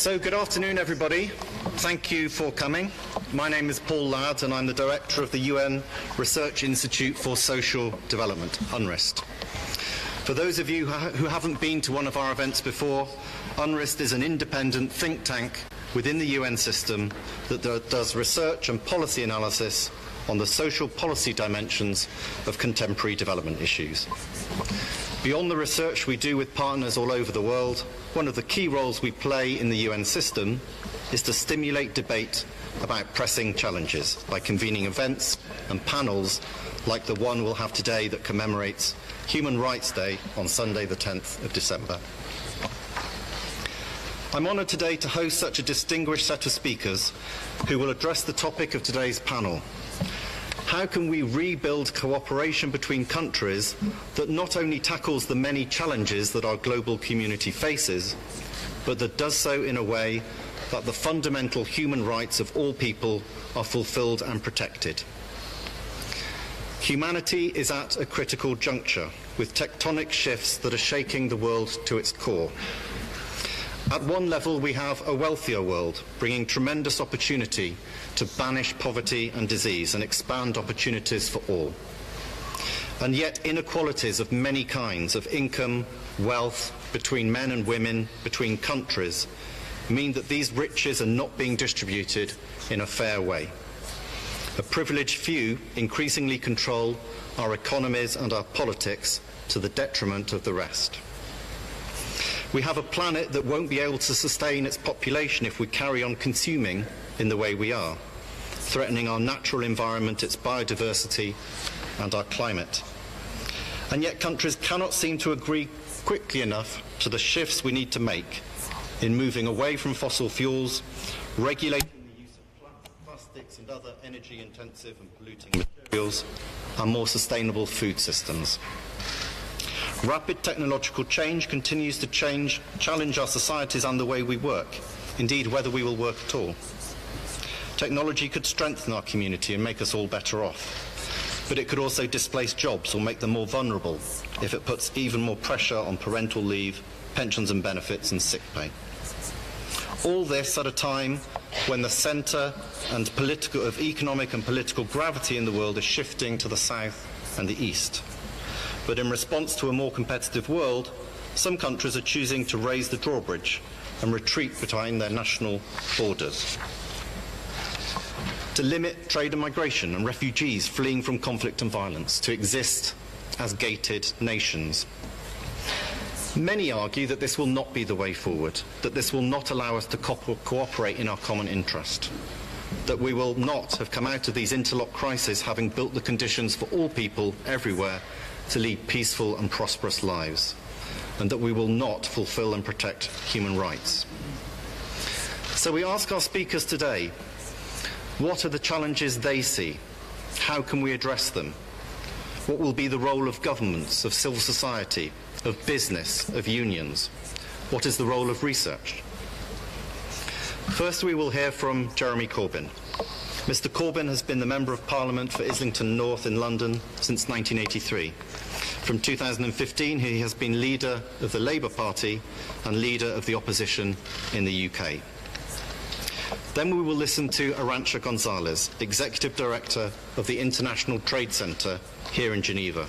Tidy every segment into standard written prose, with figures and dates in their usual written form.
So good afternoon, everybody. Thank you for coming. My name is Paul Ladd, and I'm the Director of the UN Research Institute for Social Development, UNRISD. For those of you who haven't been to one of our events before, UNRISD is an independent think tank within the UN system that does research and policy analysis on the social policy dimensions of contemporary development issues. Beyond the research we do with partners all over the world, one of the key roles we play in the UN system is to stimulate debate about pressing challenges by convening events and panels like the one we'll have today that commemorates Human Rights Day on Sunday the 10th of December. I'm honoured today to host such a distinguished set of speakers who will address the topic of today's panel. How can we rebuild cooperation between countries that not only tackles the many challenges that our global community faces, but that does so in a way that the fundamental human rights of all people are fulfilled and protected? Humanity is at a critical juncture, with tectonic shifts that are shaking the world to its core. At one level, we have a wealthier world, bringing tremendous opportunity to banish poverty and disease and expand opportunities for all. And yet inequalities of many kinds of income, wealth, between men and women, between countries, mean that these riches are not being distributed in a fair way. A privileged few increasingly control our economies and our politics to the detriment of the rest. We have a planet that won't be able to sustain its population if we carry on consuming in the way we are, threatening our natural environment, its biodiversity, and our climate. And yet countries cannot seem to agree quickly enough to the shifts we need to make in moving away from fossil fuels, regulating the use of plastics and other energy-intensive and polluting materials, and more sustainable food systems. Rapid technological change continues to challenge our societies and the way we work, indeed whether we will work at all. Technology could strengthen our community and make us all better off, but it could also displace jobs or make them more vulnerable if it puts even more pressure on parental leave, pensions and benefits, and sick pay. All this at a time when the centre of economic and political gravity in the world is shifting to the south and the east. But in response to a more competitive world, some countries are choosing to raise the drawbridge and retreat behind their national borders, to limit trade and migration and refugees fleeing from conflict and violence, to exist as gated nations. Many argue that this will not be the way forward, that this will not allow us to cooperate in our common interest, that we will not have come out of these interlocked crises having built the conditions for all people everywhere to lead peaceful and prosperous lives, and that we will not fulfil and protect human rights. So we ask our speakers today, what are the challenges they see? How can we address them? What will be the role of governments, of civil society, of business, of unions? What is the role of research? First, we will hear from Jeremy Corbyn. Mr. Corbyn has been the Member of Parliament for Islington North in London since 1983. From 2015, he has been leader of the Labour Party and leader of the opposition in the UK. Then we will listen to Arantxa González, Executive Director of the International Trade Centre here in Geneva.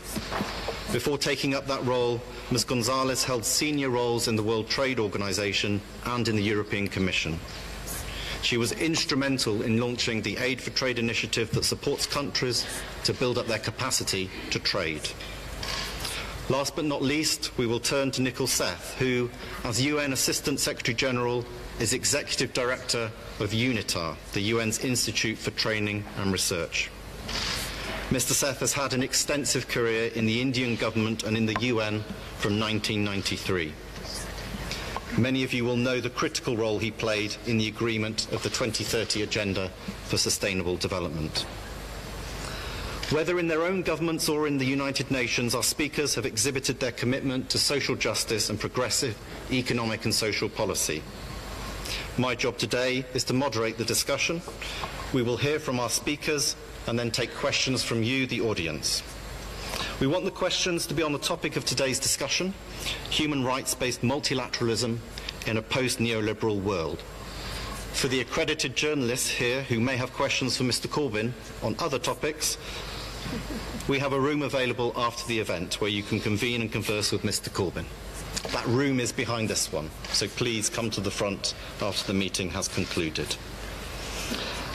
Before taking up that role, Ms. González held senior roles in the World Trade Organization and in the European Commission. She was instrumental in launching the Aid for Trade initiative that supports countries to build up their capacity to trade. Last but not least, we will turn to Nicol Seth, who, as UN Assistant Secretary General, is Executive Director of UNITAR, the UN's Institute for Training and Research. Mr. Seth has had an extensive career in the Indian government and in the UN from 1993. Many of you will know the critical role he played in the agreement of the 2030 Agenda for Sustainable Development. Whether in their own governments or in the United Nations, our speakers have exhibited their commitment to social justice and progressive economic and social policy. My job today is to moderate the discussion. We will hear from our speakers and then take questions from you, the audience. We want the questions to be on the topic of today's discussion: human rights-based multilateralism, in a post-neoliberal world. For the accredited journalists here who may have questions for Mr. Corbyn on other topics, we have a room available after the event where you can convene and converse with Mr. Corbyn. That room is behind this one, so please come to the front after the meeting has concluded.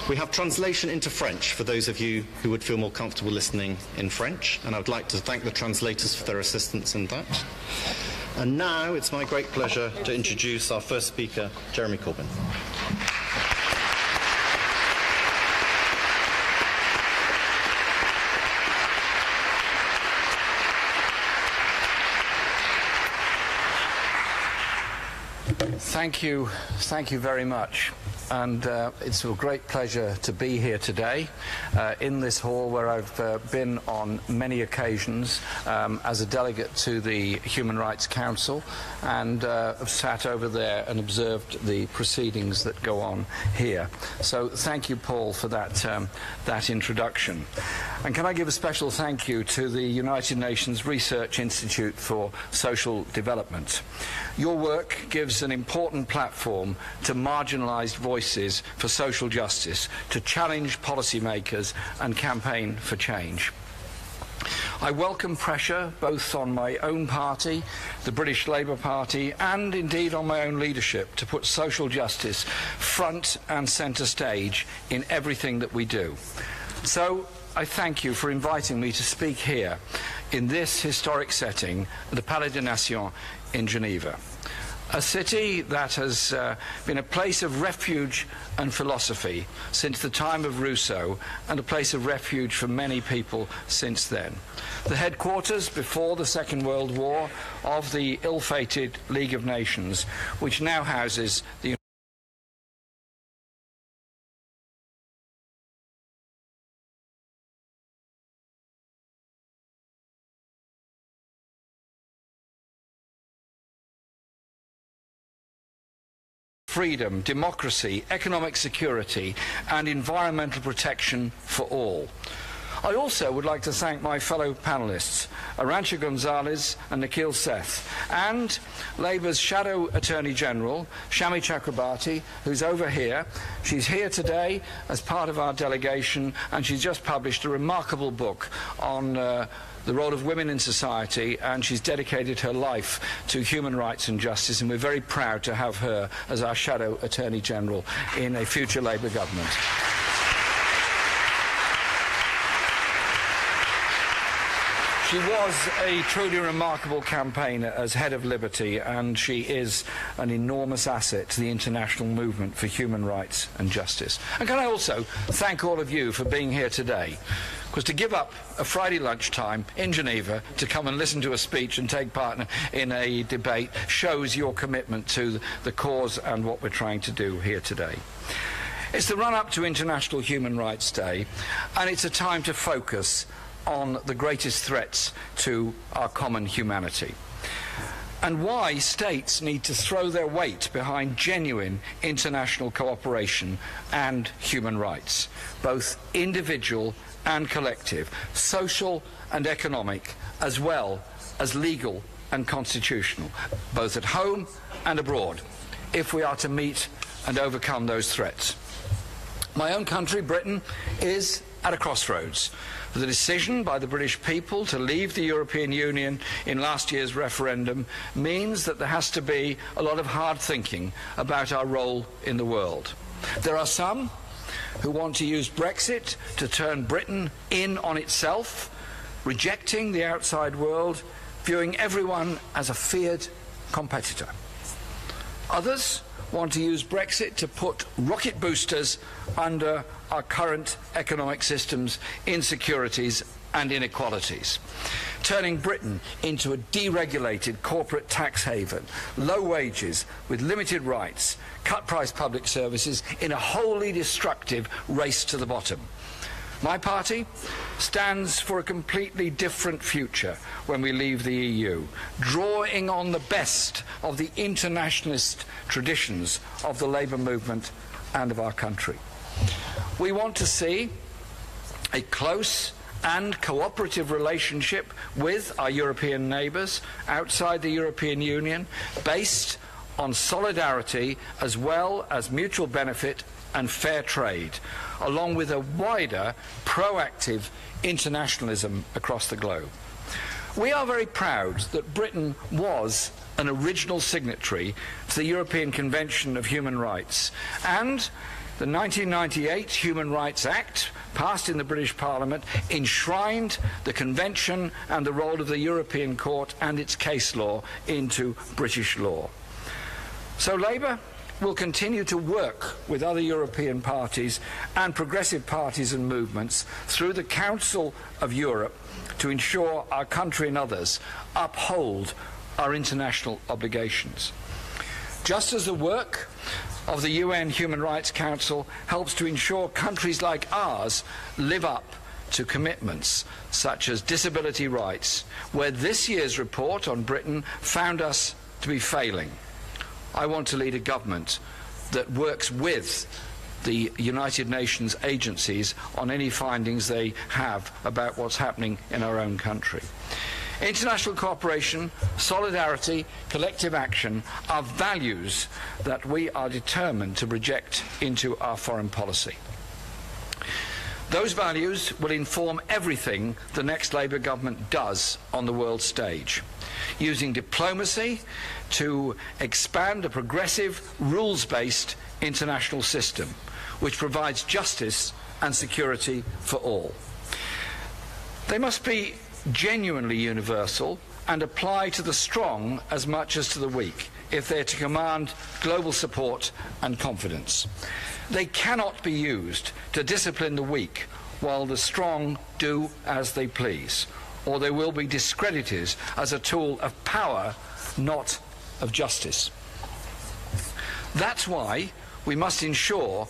We have translation into French for those of you who would feel more comfortable listening in French, and I would like to thank the translators for their assistance in that. And now it's my great pleasure to introduce our first speaker, Jeremy Corbyn. Thank you very much. And it's a great pleasure to be here today in this hall where I've been on many occasions as a delegate to the Human Rights Council, and have sat over there and observed the proceedings that go on here. So thank you, Paul, for that introduction. And can I give a special thank you to the United Nations Research Institute for Social Development. Your work gives an important platform to marginalised voices for social justice, to challenge policymakers and campaign for change. I welcome pressure both on my own party, the British Labour Party, and indeed on my own leadership to put social justice front and centre stage in everything that we do. So I thank you for inviting me to speak here in this historic setting, the Palais des Nations in Geneva. A city that has been a place of refuge and philosophy since the time of Rousseau, and a place of refuge for many people since then. The headquarters before the Second World War of the ill-fated League of Nations, which now houses the freedom, democracy, economic security, and environmental protection for all. I also would like to thank my fellow panellists, Arantxa Gonzalez and Nikhil Seth, and Labour's Shadow Attorney General, Shami Chakrabarti, who's over here. She's here today as part of our delegation, and she's just published a remarkable book on the role of women in society, and she's dedicated her life to human rights and justice, and we're very proud to have her as our Shadow Attorney General in a future Labour government. She was a truly remarkable campaigner as head of Liberty, and she is an enormous asset to the international movement for human rights and justice. And can I also thank all of you for being here today? Because to give up a Friday lunchtime in Geneva to come and listen to a speech and take part in a debate shows your commitment to the cause and what we're trying to do here today. It's the run-up to International Human Rights Day, and it's a time to focus on the greatest threats to our common humanity, and why states need to throw their weight behind genuine international cooperation and human rights, both individual and collective, social and economic, as well as legal and constitutional, both at home and abroad, if we are to meet and overcome those threats. My own country, Britain, is at a crossroads. The decision by the British people to leave the European Union in last year's referendum means that there has to be a lot of hard thinking about our role in the world. There are some who want to use Brexit to turn Britain in on itself, rejecting the outside world, viewing everyone as a feared competitor. Others want to use Brexit to put rocket boosters under our current economic systems, insecurities and inequalities, turning Britain into a deregulated corporate tax haven, low wages with limited rights, cut-price public services in a wholly destructive race to the bottom. My party stands for a completely different future when we leave the EU, drawing on the best of the internationalist traditions of the labour movement and of our country. We want to see a close and cooperative relationship with our European neighbours outside the European Union, based on solidarity as well as mutual benefit and fair trade, along with a wider proactive internationalism across the globe. We are very proud that Britain was an original signatory to the European Convention of Human Rights, and the 1998 Human Rights Act, passed in the British Parliament, enshrined the Convention and the role of the European Court and its case law into British law. So Labour will continue to work with other European parties and progressive parties and movements through the Council of Europe to ensure our country and others uphold our international obligations. Just as the work of the UN Human Rights Council helps to ensure countries like ours live up to commitments such as disability rights, where this year's report on Britain found us to be failing, I want to lead a government that works with the United Nations agencies on any findings they have about what's happening in our own country. International cooperation, solidarity, collective action are values that we are determined to project into our foreign policy. Those values will inform everything the next Labour government does on the world stage, using diplomacy to expand a progressive, rules-based international system which provides justice and security for all. They must be genuinely universal and apply to the strong as much as to the weak if they're to command global support and confidence. They cannot be used to discipline the weak while the strong do as they please, or they will be discredited as a tool of power, not of justice. That's why we must ensure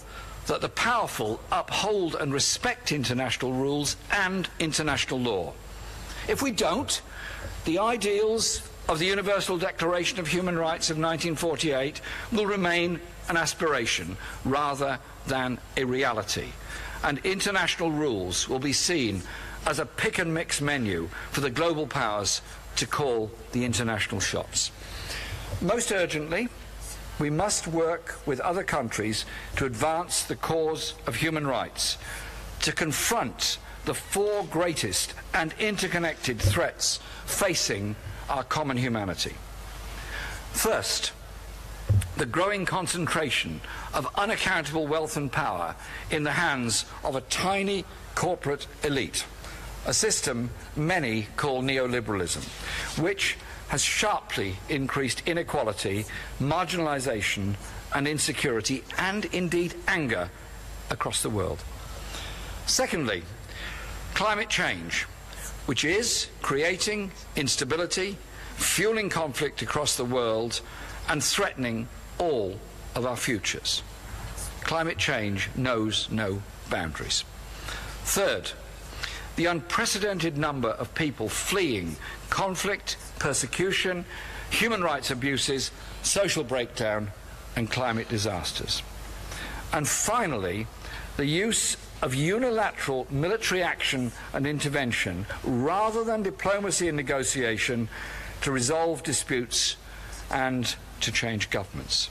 that the powerful uphold and respect international rules and international law. If we don't, the ideals of the Universal Declaration of Human Rights of 1948 will remain an aspiration rather than a reality, and international rules will be seen as a pick-and-mix menu for the global powers to call the international shots. Most urgently, we must work with other countries to advance the cause of human rights, to confront the four greatest and interconnected threats facing our common humanity. First, the growing concentration of unaccountable wealth and power in the hands of a tiny corporate elite, a system many call neoliberalism, which has sharply increased inequality, marginalisation and insecurity, and indeed anger across the world. Secondly, climate change, which is creating instability, fueling conflict across the world and threatening all of our futures. Climate change knows no boundaries. Third, the unprecedented number of people fleeing conflict, persecution, human rights abuses, social breakdown and climate disasters. And finally, the use of unilateral military action and intervention rather than diplomacy and negotiation to resolve disputes and to change governments.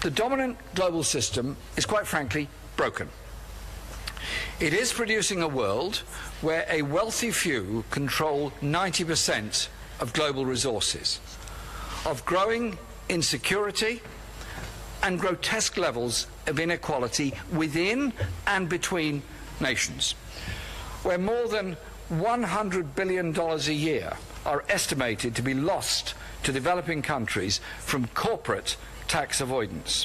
The dominant global system is, quite frankly, broken. It is producing a world where a wealthy few control 90% of global resources, of growing insecurity and grotesque levels of inequality within and between nations, where more than $100 billion a year are estimated to be lost to developing countries from corporate tax avoidance,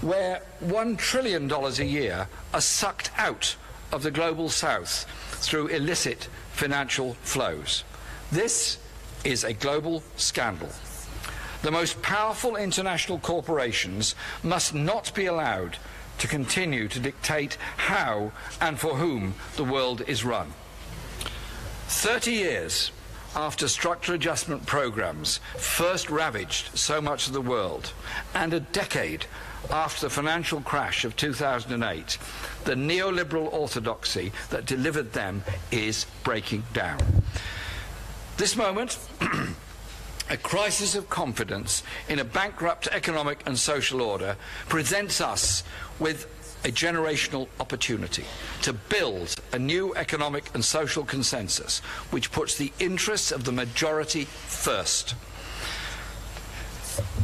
where $1 trillion a year are sucked out of the global south through illicit financial flows. This is a global scandal. The most powerful international corporations must not be allowed to continue to dictate how and for whom the world is run. 30 years after structural adjustment programs first ravaged so much of the world, and a decade after the financial crash of 2008, the neoliberal orthodoxy that delivered them is breaking down. This moment A crisis of confidence in a bankrupt economic and social order presents us with a generational opportunity to build a new economic and social consensus which puts the interests of the majority first.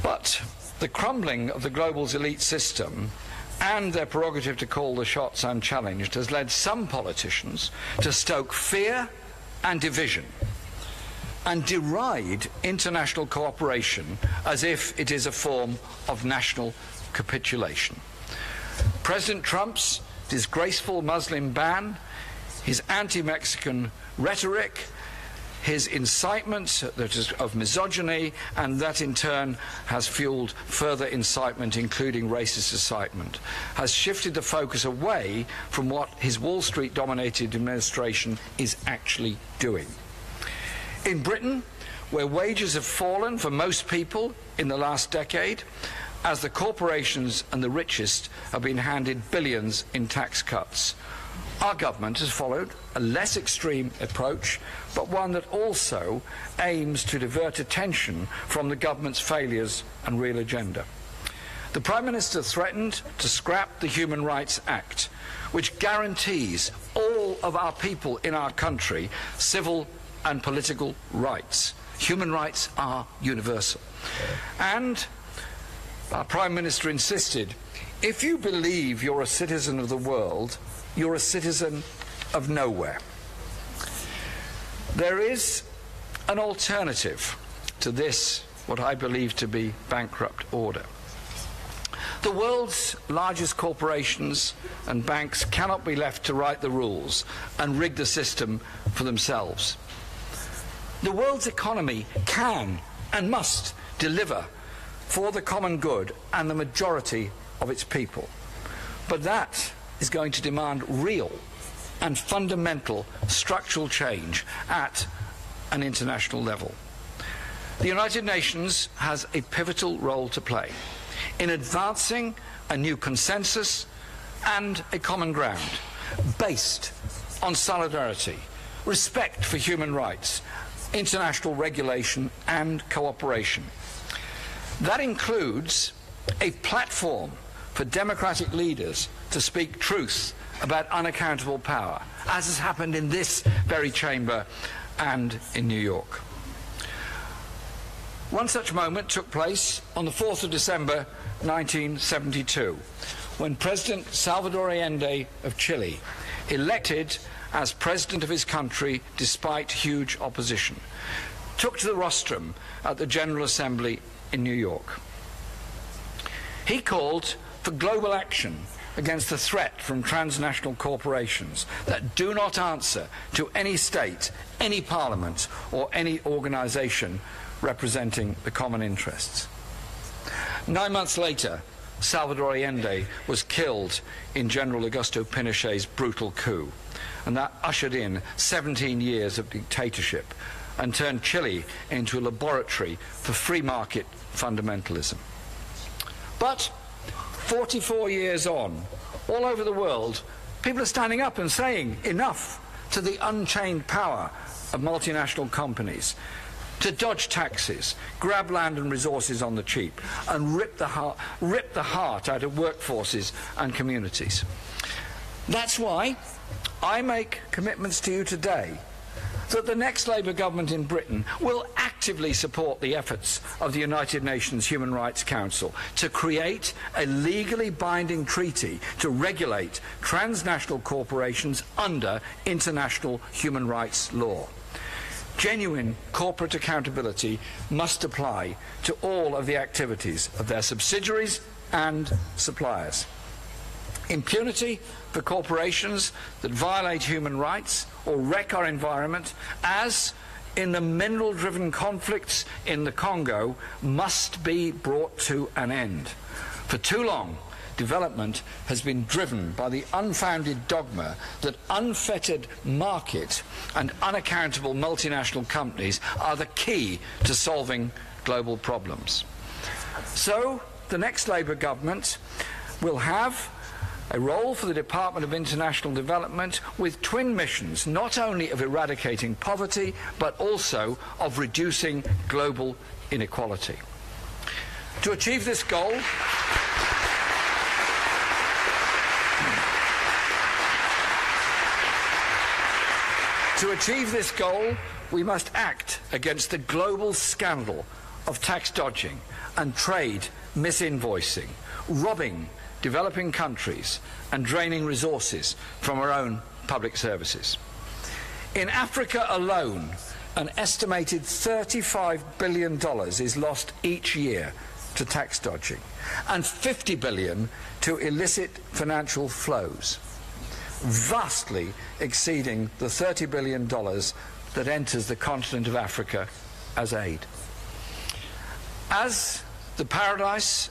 But the crumbling of the global's elite system and their prerogative to call the shots unchallenged has led some politicians to stoke fear and division and deride international cooperation as if it is a form of national capitulation. President Trump's disgraceful Muslim ban, his anti-Mexican rhetoric, his incitement of misogyny, and that in turn has fueled further incitement, including racist incitement, has shifted the focus away from what his Wall Street-dominated administration is actually doing. In Britain, where wages have fallen for most people in the last decade, as the corporations and the richest have been handed billions in tax cuts, our government has followed a less extreme approach, but one that also aims to divert attention from the government's failures and real agenda. The Prime Minister threatened to scrap the Human Rights Act, which guarantees all of our people in our country civil and political rights. Human rights are universal. And our Prime Minister insisted, if you believe you're a citizen of the world, you're a citizen of nowhere. There is an alternative to this, what I believe to be bankrupt order. The world's largest corporations and banks cannot be left to write the rules and rig the system for themselves. The world's economy can and must deliver for the common good and the majority of its people. But that is going to demand real and fundamental structural change at an international level. The United Nations has a pivotal role to play in advancing a new consensus and a common ground based on solidarity, respect for human rights, international regulation and cooperation. That includes a platform for democratic leaders to speak truth about unaccountable power, as has happened in this very chamber and in New York. One such moment took place on the 4th of December 1972, when President Salvador Allende of Chile, elected as president of his country despite huge opposition, took to the rostrum at the General Assembly in New York. He called for global action against the threat from transnational corporations that do not answer to any state, any parliament, or any organisation representing the common interests. 9 months later, Salvador Allende was killed in General Augusto Pinochet's brutal coup, and that ushered in 17 years of dictatorship and turned Chile into a laboratory for free market fundamentalism. But 44 years on, all over the world, people are standing up and saying enough to the unchained power of multinational companies to dodge taxes, grab land and resources on the cheap, and rip the heart out of workforces and communities. That's why I make commitments to you today that the next Labour government in Britain will actively support the efforts of the United Nations Human Rights Council to create a legally binding treaty to regulate transnational corporations under international human rights law. Genuine corporate accountability must apply to all of the activities of their subsidiaries and suppliers. Impunity for corporations that violate human rights or wreck our environment, as in the mineral-driven conflicts in the Congo, must be brought to an end. For too long, development has been driven by the unfounded dogma that unfettered market and unaccountable multinational companies are the key to solving global problems. So, the next Labour government will have A role for the Department of International Development with twin missions, not only of eradicating poverty, but also of reducing global inequality. To achieve this goal, we must act against the global scandal of tax dodging and trade misinvoicing, robbing developing countries and draining resources from our own public services. In Africa alone, an estimated $35 billion is lost each year to tax dodging and $50 billion to illicit financial flows, vastly exceeding the $30 billion that enters the continent of Africa as aid. As the Paradise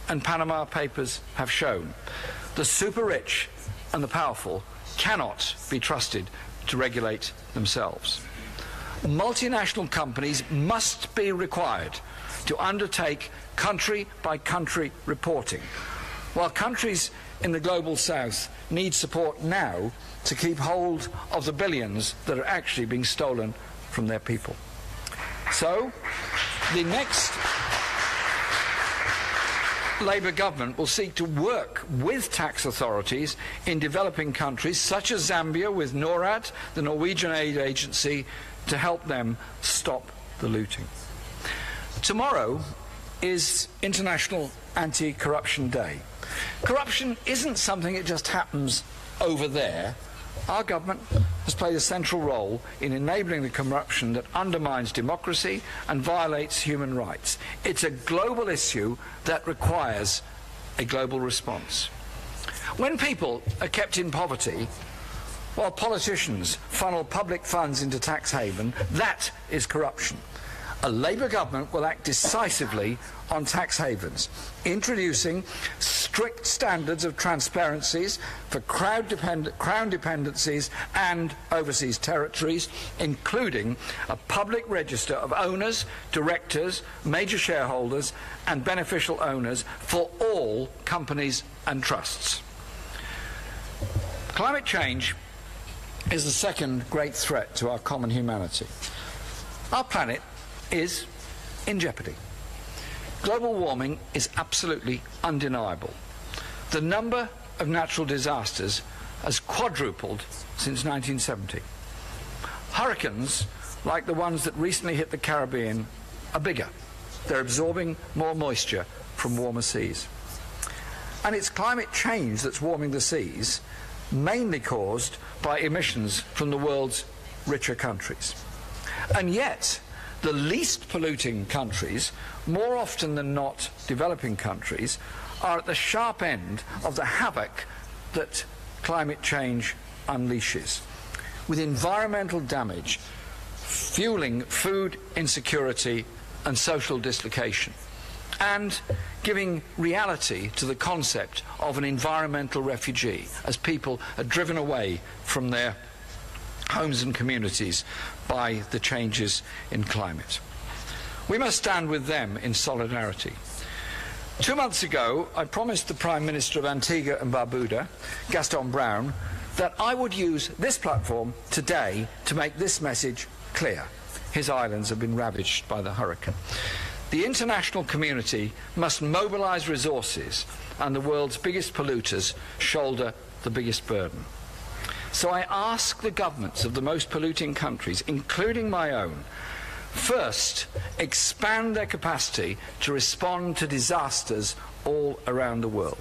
and Panama Papers have shown, the super-rich and the powerful cannot be trusted to regulate themselves. Multinational companies must be required to undertake country-by-country reporting, while countries in the global south need support now to keep hold of the billions that are actually being stolen from their people. So, the next Labour government will seek to work with tax authorities in developing countries such as Zambia with NORAD, the Norwegian aid agency, to help them stop the looting. Tomorrow is International Anti-Corruption Day. Corruption isn't something that just happens over there. Our government has played a central role in enabling the corruption that undermines democracy and violates human rights. It's a global issue that requires a global response. When people are kept in poverty, while politicians funnel public funds into tax haven, that is corruption. A Labour government will act decisively on tax havens, introducing strict standards of transparencies for crown dependencies and overseas territories, including a public register of owners, directors, major shareholders and beneficial owners for all companies and trusts. Climate change is the second great threat to our common humanity. Our planet is in jeopardy. Global warming is absolutely undeniable. The number of natural disasters has quadrupled since 1970. Hurricanes, like the ones that recently hit the Caribbean, are bigger. They're absorbing more moisture from warmer seas. And it's climate change that's warming the seas, mainly caused by emissions from the world's richer countries. And yet, the least polluting countries, more often than not developing countries, are at the sharp end of the havoc that climate change unleashes, with environmental damage fueling food insecurity and social dislocation, and giving reality to the concept of an environmental refugee as people are driven away from their homes and communities by the changes in climate. We must stand with them in solidarity. 2 months ago, I promised the Prime Minister of Antigua and Barbuda, Gaston Brown, that I would use this platform today to make this message clear. His islands have been ravaged by the hurricane. The international community must mobilise resources, and the world's biggest polluters shoulder the biggest burden. So I ask the governments of the most polluting countries, including my own, first, expand their capacity to respond to disasters all around the world.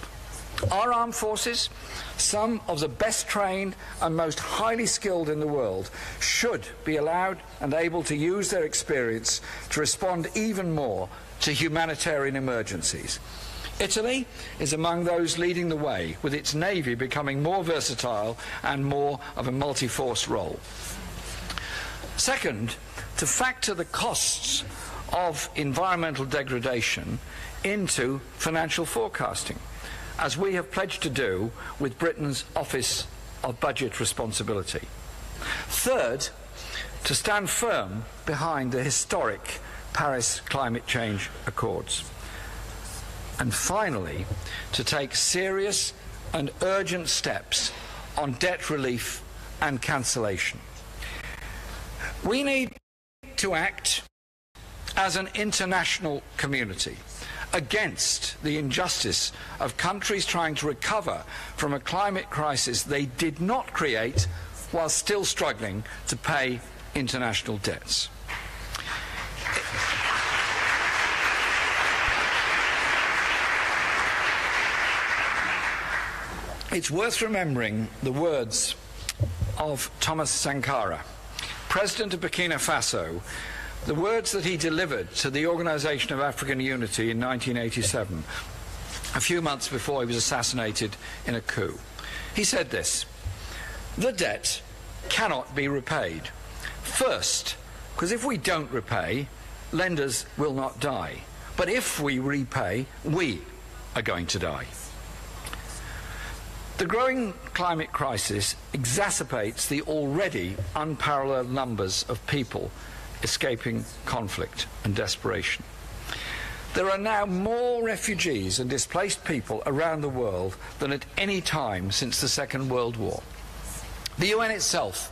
Our armed forces, some of the best trained and most highly skilled in the world, should be allowed and able to use their experience to respond even more to humanitarian emergencies. Italy is among those leading the way, with its navy becoming more versatile and more of a multi-force role. Second, to factor the costs of environmental degradation into financial forecasting, as we have pledged to do with Britain's Office of Budget Responsibility. Third, to stand firm behind the historic Paris Climate Change Accords. And finally, to take serious and urgent steps on debt relief and cancellation. We need to act as an international community against the injustice of countries trying to recover from a climate crisis they did not create while still struggling to pay international debts. It's worth remembering the words of Thomas Sankara, President of Burkina Faso, the words that he delivered to the Organisation of African Unity in 1987, a few months before he was assassinated in a coup. He said this: "The debt cannot be repaid. First, because if we don't repay, lenders will not die. But if we repay, we are going to die." The growing climate crisis exacerbates the already unparalleled numbers of people escaping conflict and desperation. There are now more refugees and displaced people around the world than at any time since the Second World War. The UN itself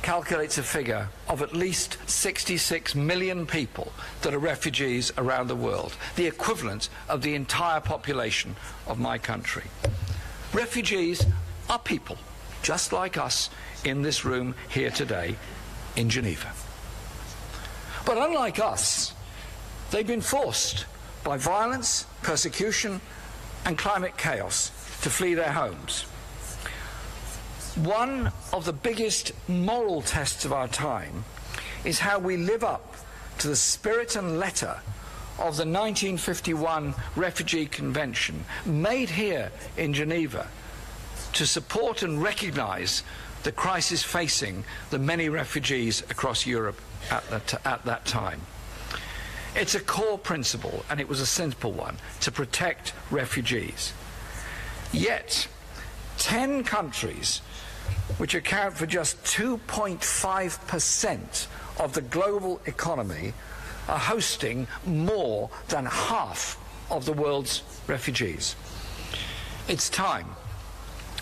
calculates a figure of at least 66 million people that are refugees around the world, the equivalent of the entire population of my country. Refugees are people just like us in this room here today in Geneva. But unlike us, they've been forced by violence, persecution, and climate chaos to flee their homes. One of the biggest moral tests of our time is how we live up to the spirit and letter of the 1951 Refugee Convention, made here in Geneva to support and recognise the crisis facing the many refugees across Europe at that time. It's a core principle, and it was a simple one, to protect refugees. Yet, 10 countries, which account for just 2.5% of the global economy, are hosting more than half of the world's refugees. It's time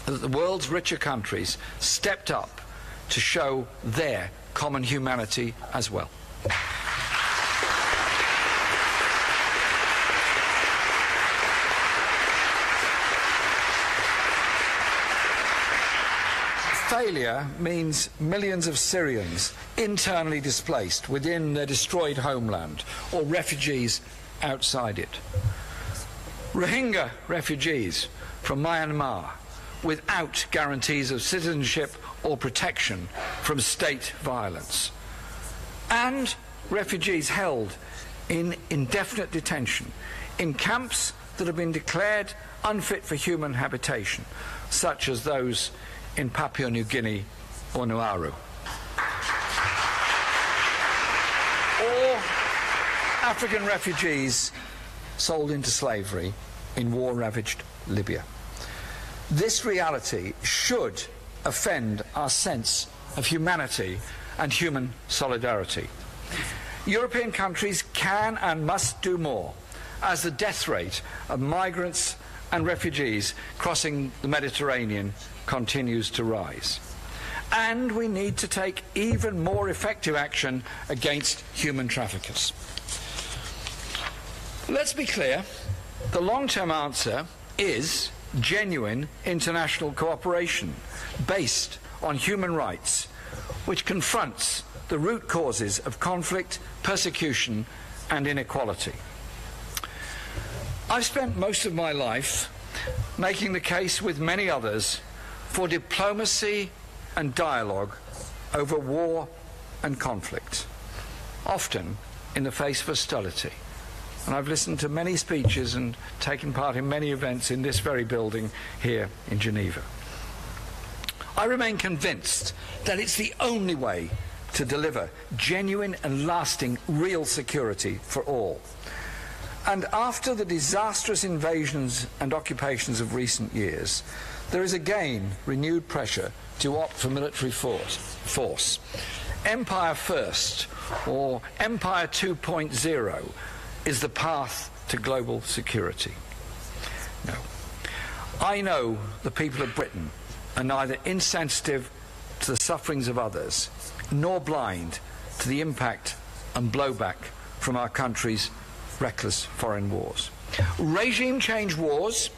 that the world's richer countries stepped up to show their common humanity as well. Failure means millions of Syrians internally displaced within their destroyed homeland, or refugees outside it. Rohingya refugees from Myanmar without guarantees of citizenship or protection from state violence. And refugees held in indefinite detention in camps that have been declared unfit for human habitation, such as those in Papua New Guinea or Nauru. Or African refugees sold into slavery in war-ravaged Libya. This reality should offend our sense of humanity and human solidarity. European countries can and must do more as the death rate of migrants and refugees crossing the Mediterranean continues to rise. And we need to take even more effective action against human traffickers. Let's be clear, the long-term answer is genuine international cooperation based on human rights, which confronts the root causes of conflict, persecution, and inequality. I've spent most of my life making the case with many others for diplomacy and dialogue over war and conflict, often in the face of hostility. And I've listened to many speeches and taken part in many events in this very building here in Geneva. I remain convinced that it's the only way to deliver genuine and lasting real security for all. And after the disastrous invasions and occupations of recent years, there is again renewed pressure to opt for military force. Empire First, or Empire 2.0, is the path to global security. No. I know the people of Britain are neither insensitive to the sufferings of others, nor blind to the impact and blowback from our country's reckless foreign wars. Regime change wars,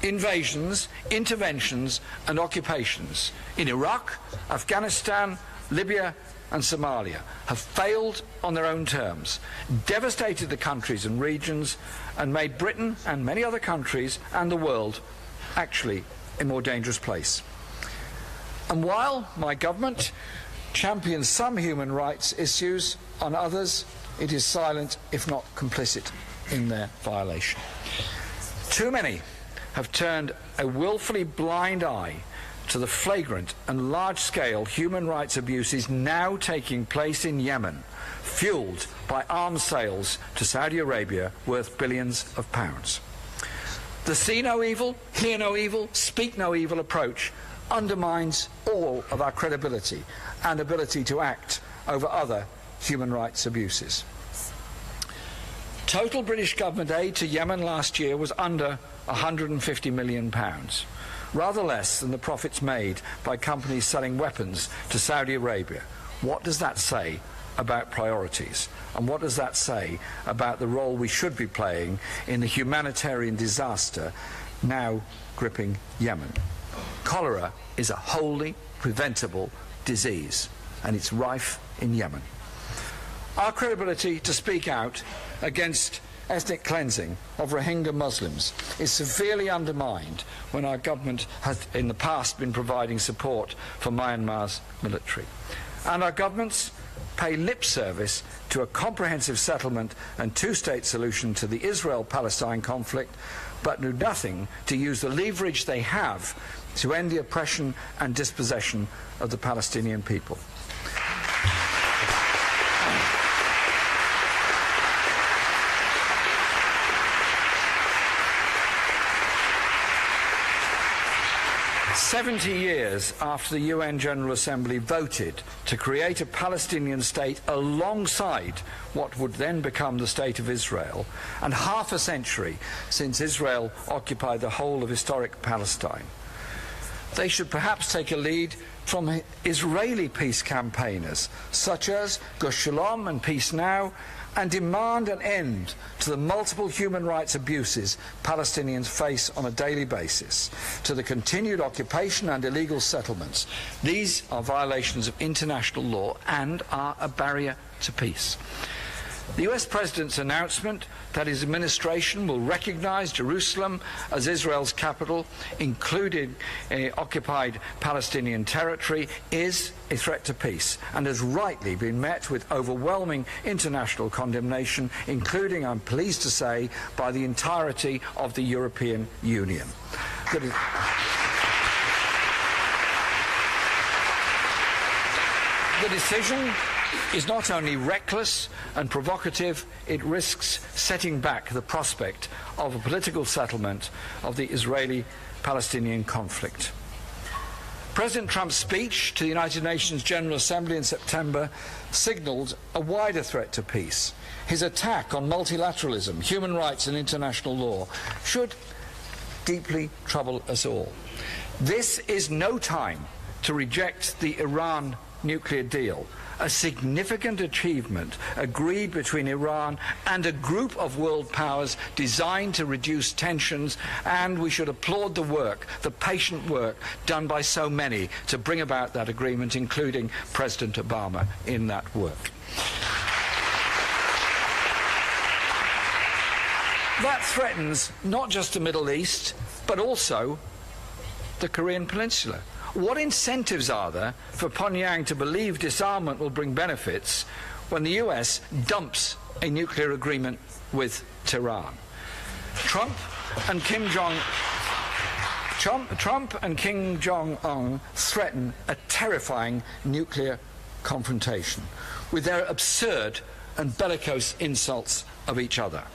invasions, interventions and occupations in Iraq, Afghanistan, Libya and Somalia have failed on their own terms, devastated the countries and regions and made Britain and many other countries and the world actually a more dangerous place. And while my government champions some human rights issues, on others it is silent, if not complicit, in their violation. Too many have turned a willfully blind eye to the flagrant and large-scale human rights abuses now taking place in Yemen, fuelled by arms sales to Saudi Arabia worth billions of pounds. The see no evil, hear no evil, speak no evil approach undermines all of our credibility and ability to act over other human rights abuses. Total British government aid to Yemen last year was under £150 million, rather less than the profits made by companies selling weapons to Saudi Arabia. What does that say about priorities? And what does that say about the role we should be playing in the humanitarian disaster now gripping Yemen? Cholera is a wholly preventable disease, and it's rife in Yemen. Our credibility to speak out against ethnic cleansing of Rohingya Muslims is severely undermined when our government has in the past been providing support for Myanmar's military. And our governments pay lip service to a comprehensive settlement and two-state solution to the Israel-Palestine conflict, but do nothing to use the leverage they have to end the oppression and dispossession of the Palestinian people. "70 years after the UN General Assembly voted to create a Palestinian state alongside what would then become the State of Israel, and half a century since Israel occupied the whole of historic Palestine, they should perhaps take a lead from Israeli peace campaigners such as Gush Shalom and Peace Now, and demand an end to the multiple human rights abuses Palestinians face on a daily basis, to the continued occupation and illegal settlements. These are violations of international law and are a barrier to peace. The US President's announcement that his administration will recognise Jerusalem as Israel's capital, including occupied Palestinian territory, is a threat to peace and has rightly been met with overwhelming international condemnation, including, I'm pleased to say, by the entirety of the European Union. The decision is not only reckless and provocative, it risks setting back the prospect of a political settlement of the Israeli-Palestinian conflict. President Trump's speech to the United Nations General Assembly in September signalled a wider threat to peace. His attack on multilateralism, human rights and international law should deeply trouble us all. This is no time to reject the Iran nuclear deal, a significant achievement agreed between Iran and a group of world powers designed to reduce tensions, and we should applaud the work, the patient work done by so many to bring about that agreement, including President Obama in that work. That threatens not just the Middle East, but also the Korean Peninsula. What incentives are there for Pyongyang to believe disarmament will bring benefits when the US dumps a nuclear agreement with Tehran? Trump and Kim Jong-un threaten a terrifying nuclear confrontation with their absurd and bellicose insults of each other.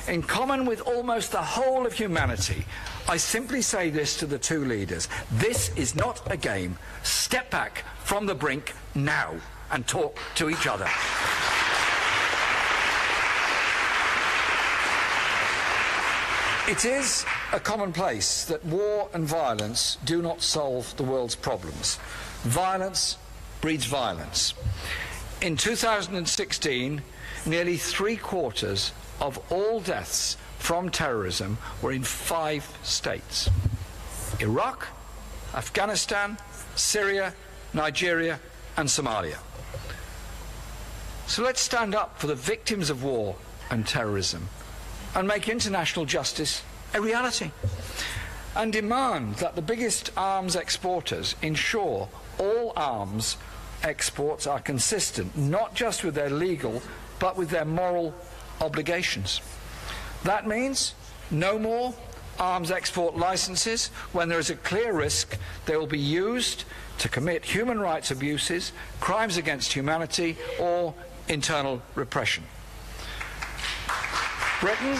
In common with almost the whole of humanity, I simply say this to the two leaders: this is not a game. Step back from the brink now and talk to each other. It is a commonplace that war and violence do not solve the world's problems. Violence breeds violence. In 2016, nearly 3/4 of all deaths from terrorism were in 5 states: Iraq, Afghanistan, Syria, Nigeria and Somalia. So let's stand up for the victims of war and terrorism and make international justice a reality, and demand that the biggest arms exporters ensure all arms exports are consistent, not just with their legal but with their moral obligations. That means no more arms export licenses when there is a clear risk they will be used to commit human rights abuses, crimes against humanity or internal repression. Britain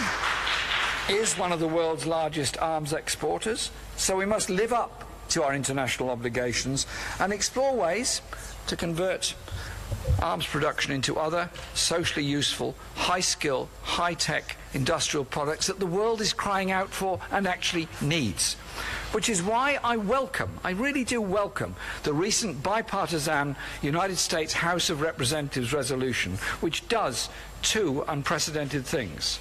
is one of the world's largest arms exporters, so we must live up to our international obligations and explore ways to convert arms production into other socially useful, high-skill, high-tech industrial products that the world is crying out for and actually needs. Which is why I really do welcome, the recent bipartisan United States House of Representatives resolution, which does 2 unprecedented things.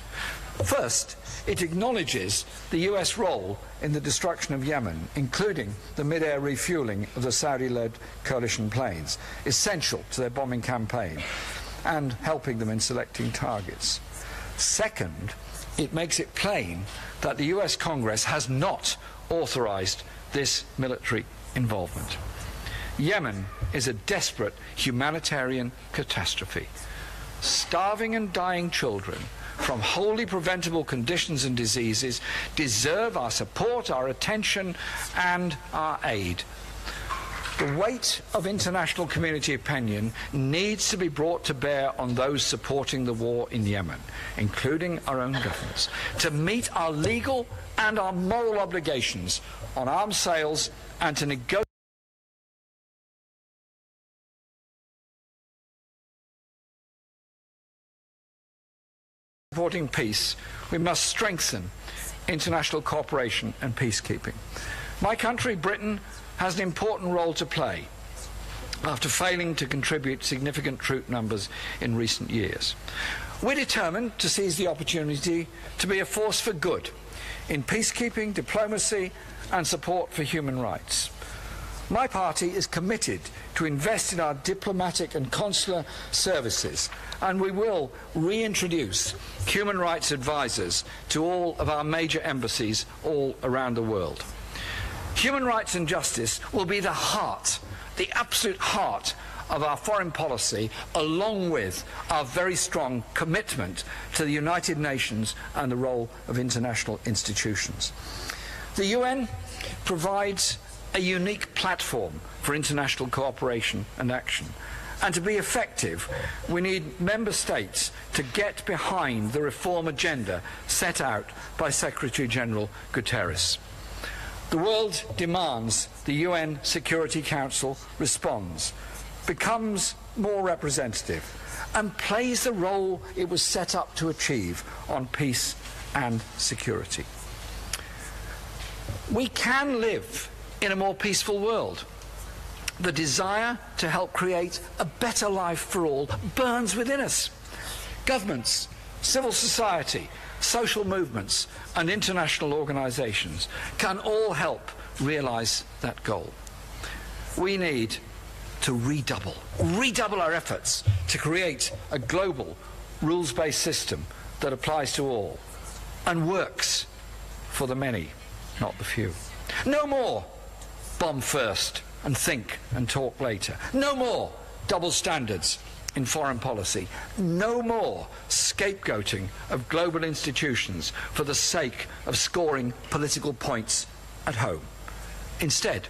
First, it acknowledges the US role in the destruction of Yemen, including the mid-air refuelling of the Saudi-led coalition planes, essential to their bombing campaign, and helping them in selecting targets. Second, it makes it plain that the US Congress has not authorized this military involvement. Yemen is a desperate humanitarian catastrophe. Starving and dying children from wholly preventable conditions and diseases deserve our support, our attention and our aid. The weight of international community opinion needs to be brought to bear on those supporting the war in Yemen, including our own governments, to meet our legal and our moral obligations on arms sales and to negotiate supporting peace. We must strengthen international cooperation and peacekeeping. My country, Britain, has an important role to play after failing to contribute significant troop numbers in recent years. We're determined to seize the opportunity to be a force for good in peacekeeping, diplomacy and support for human rights. My party is committed to invest in our diplomatic and consular services, and we will reintroduce human rights advisors to all of our major embassies all around the world. Human rights and justice will be the heart, the absolute heart of our foreign policy, along with our very strong commitment to the United Nations and the role of international institutions. The UN provides a unique platform for international cooperation and action. And to be effective, we need member states to get behind the reform agenda set out by Secretary-General Guterres. The world demands the UN Security Council responds, becomes more representative, and plays the role it was set up to achieve on peace and security. We can live in a more peaceful world. The desire to help create a better life for all burns within us. Governments, civil society, social movements and international organisations can all help realise that goal. We need to redouble our efforts to create a global rules-based system that applies to all and works for the many, not the few. No more bomb first and think and talk later. No more double standards in foreign policy. No more scapegoating of global institutions for the sake of scoring political points at home. Instead,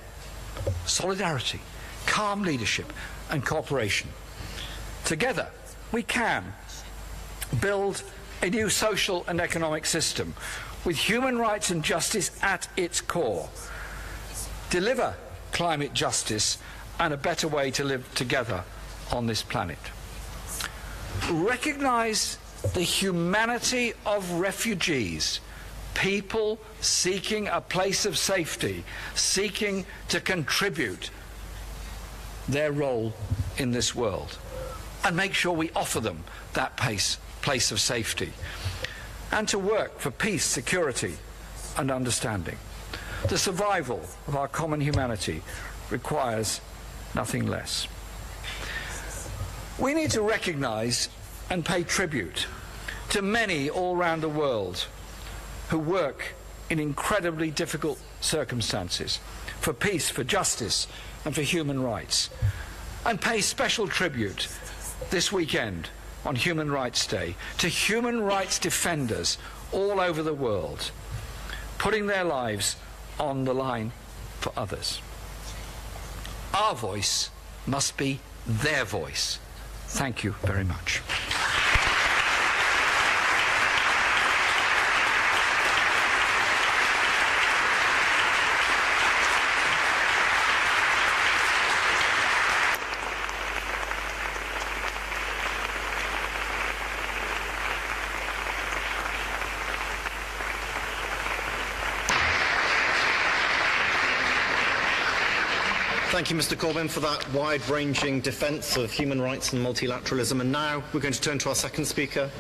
solidarity, calm leadership and cooperation. Together, we can build a new social and economic system with human rights and justice at its core. Deliver climate justice and a better way to live together on this planet. Recognise the humanity of refugees people seeking a place of safety, seeking to contribute their role in this world, and make sure we offer them that place of safety, and to work for peace, security, and understanding. The survival of our common humanity requires nothing less. We need to recognise and pay tribute to many all around the world who work in incredibly difficult circumstances for peace, for justice, and for human rights, and pay special tribute this weekend on Human Rights Day to human rights defenders all over the world, putting their lives on the line for others. Our voice must be their voice. Thank you very much. Thank you, Mr. Corbyn, for that wide-ranging defence of human rights and multilateralism. And now we're going to turn to our second speaker.